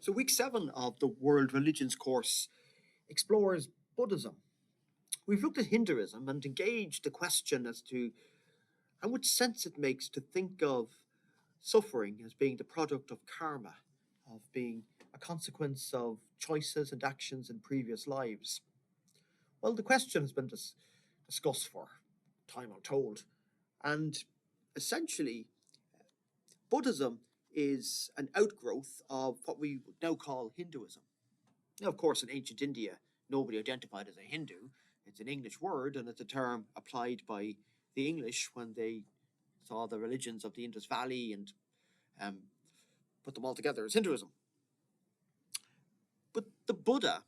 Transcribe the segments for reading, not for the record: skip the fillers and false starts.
So, week 7 of the World Religions course explores Buddhism. We've looked at Hinduism and engaged the question as to how much sense it makes to think of suffering as being the product of karma, of being a consequence of choices and actions in previous lives. Well, the question has been discussed for time untold, and essentially, Buddhism is an outgrowth of what we would now call Hinduism. Now, of course, in ancient India, nobody identified as a Hindu. It's an English word, and it's a term applied by the English when they saw the religions of the Indus Valley and put them all together as Hinduism. But the Buddha,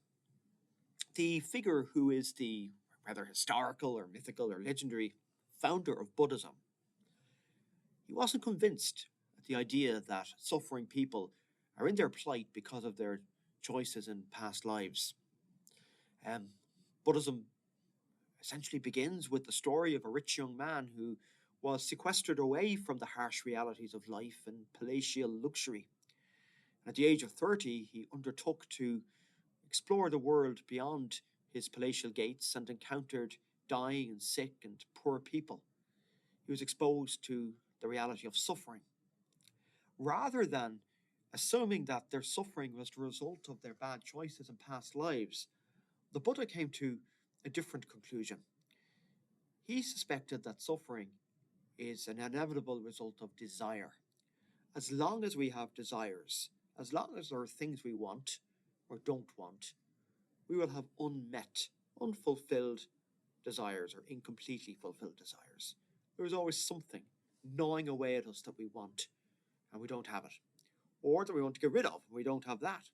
the figure who is the rather historical or mythical or legendary founder of Buddhism, he wasn't convinced at the idea that suffering people are in their plight because of their choices in past lives. Buddhism essentially begins with the story of a rich young man who was sequestered away from the harsh realities of life and palatial luxury. At the age of 30, he undertook to explore the world beyond his palatial gates and encountered dying and sick and poor people. He was exposed to the reality of suffering. Rather than assuming that their suffering was the result of their bad choices in past lives, the Buddha came to a different conclusion. He suspected that suffering is an inevitable result of desire. As long as we have desires, as long as there are things we want or don't want, we will have unmet, unfulfilled desires or incompletely fulfilled desires. There is always something gnawing away at us that we want and we don't have it, or that we want to get rid of and we don't have that.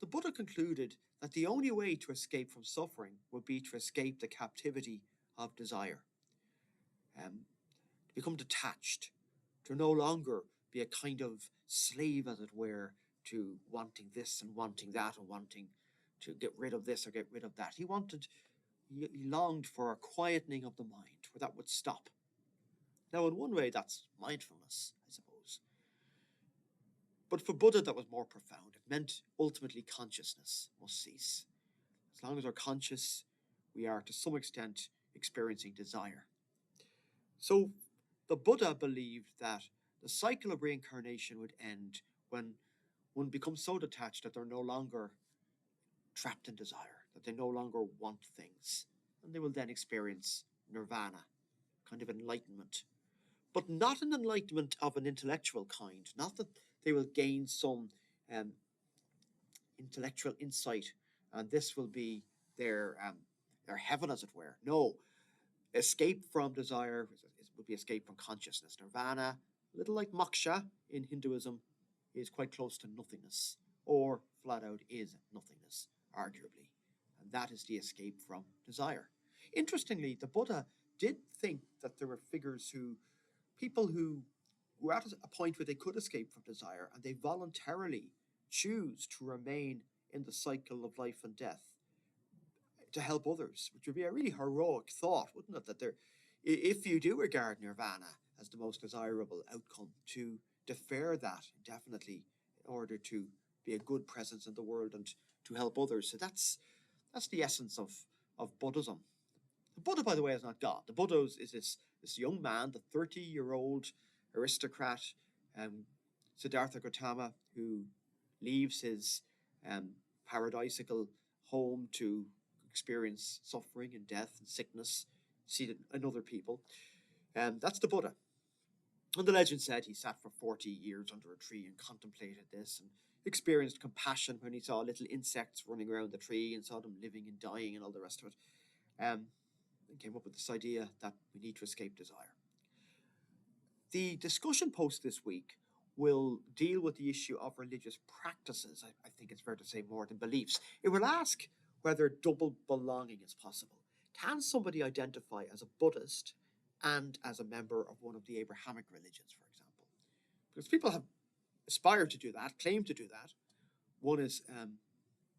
The Buddha concluded that the only way to escape from suffering would be to escape the captivity of desire, to become detached, to no longer be a kind of slave, as it were, to wanting this and wanting that and wanting to get rid of this or get rid of that. He longed for a quietening of the mind where that would stop. Now, in one way, that's mindfulness, I suppose. But for Buddha, that was more profound. It meant ultimately consciousness must cease. As long as we're conscious, we are to some extent experiencing desire. So the Buddha believed that the cycle of reincarnation would end when one becomes so detached that they're no longer trapped in desire, that they no longer want things, and they will then experience nirvana, kind of enlightenment. But not an enlightenment of an intellectual kind, not that they will gain some intellectual insight and this will be their heaven, as it were. No, escape from desire would be escape from consciousness. Nirvana, a little like moksha in Hinduism, is quite close to nothingness, or flat out is nothingness, arguably. And that is the escape from desire. Interestingly, the Buddha did think that there were people who were at a point where they could escape from desire and they voluntarily choose to remain in the cycle of life and death to help others, which would be a really heroic thought, wouldn't it? That if you do regard nirvana as the most desirable outcome, to defer that indefinitely in order to be a good presence in the world and to help others. So that's the essence of Buddhism. The Buddha, by the way, is not God. The Buddha is this young man, the 30-year-old aristocrat, Siddhartha Gautama, who leaves his paradisical home to experience suffering and death and sickness, see it in other people. That's the Buddha. And the legend said he sat for 40 years under a tree and contemplated this and experienced compassion when he saw little insects running around the tree and saw them living and dying and all the rest of it. And came up with this idea that we need to escape desire. The discussion post this week will deal with the issue of religious practices. I think it's fair to say more than beliefs. It will ask whether double belonging is possible. Can somebody identify as a Buddhist and as a member of one of the Abrahamic religions, for example? Because people have aspired to do that, claimed to do that. One is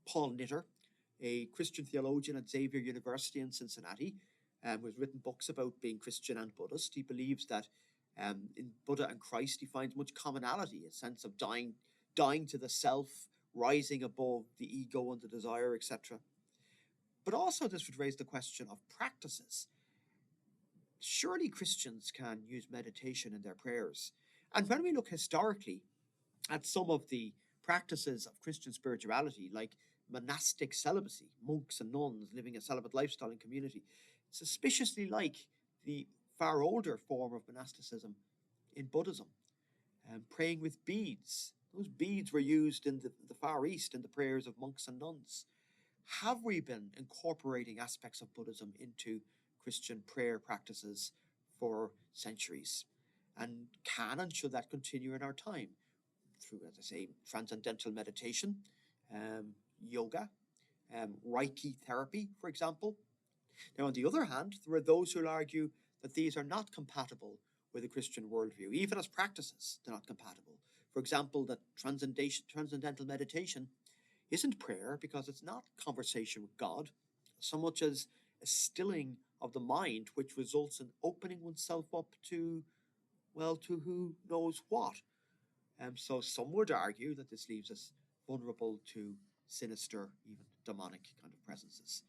Paul Nitter, a Christian theologian at Xavier University in Cincinnati, who has written books about being Christian and Buddhist. He believes that in Buddha and Christ, he finds much commonality, a sense of dying to the self, rising above the ego and the desire, etc. But also, this would raise the question of practices. Surely Christians can use meditation in their prayers. And when we look historically at some of the practices of Christian spirituality, like monastic celibacy, monks and nuns living a celibate lifestyle in community, suspiciously like the far older form of monasticism in Buddhism, and praying with beads. Those beads were used in the Far East in the prayers of monks and nuns. Have we been incorporating aspects of Buddhism into Christian prayer practices for centuries? And can and should that continue in our time? Through, as I say, transcendental meditation, yoga, Reiki therapy, for example. Now, on the other hand, there are those who will argue that these are not compatible with a Christian worldview, even as practices, they're not compatible. For example, that transcendental meditation isn't prayer because it's not conversation with God, so much as a stilling of the mind, which results in opening oneself up to, well, to who knows what. So some would argue that this leaves us vulnerable to sinister, even demonic kind of presences.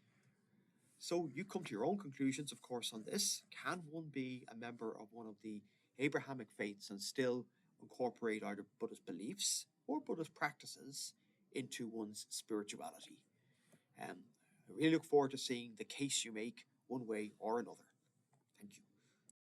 So you come to your own conclusions, of course, on this. Can one be a member of one of the Abrahamic faiths and still incorporate either Buddhist beliefs or Buddhist practices into one's spirituality? I really look forward to seeing the case you make one way or another.